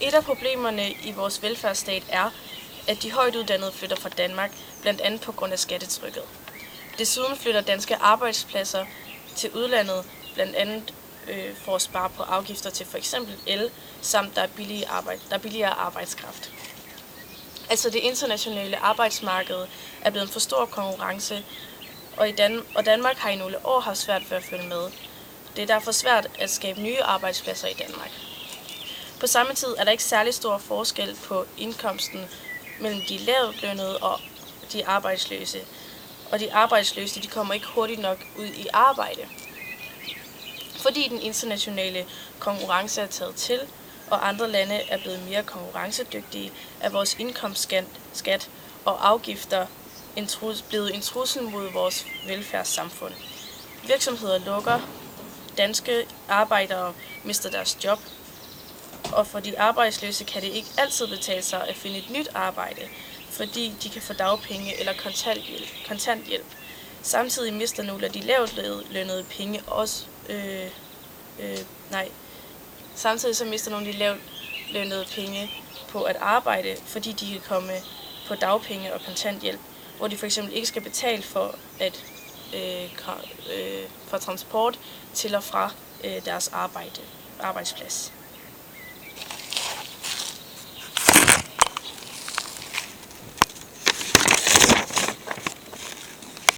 Et af problemerne i vores velfærdsstat er, at de højt uddannede flytter fra Danmark, blandt andet på grund af skattetrykket. Desuden flytter danske arbejdspladser til udlandet, blandt andet for at spare på afgifter til f.eks. el, samt der er billigere arbejdskraft. Altså det internationale arbejdsmarked er blevet en for stor konkurrence, og Danmark har i nogle år haft svært ved at følge med. Det er derfor svært at skabe nye arbejdspladser i Danmark. På samme tid er der ikke særlig stor forskel på indkomsten mellem de lavtlønnede og de arbejdsløse. Og de arbejdsløse de kommer ikke hurtigt nok ud i arbejde. Fordi den internationale konkurrence er taget til, og andre lande er blevet mere konkurrencedygtige, er vores indkomstskat og afgifter blevet en trussel mod vores velfærdssamfund. Virksomheder lukker, danske arbejdere mister deres job, og for de arbejdsløse kan det ikke altid betale sig at finde et nyt arbejde, fordi de kan få dagpenge eller kontanthjælp. Samtidig mister nogle af de lavtlønnede penge også. Samtidig så mister nogle af de lavtlønnede penge på at arbejde, fordi de kan komme på dagpenge og kontanthjælp, hvor de f.eks. ikke skal betale for for transport til og fra deres arbejdsplads.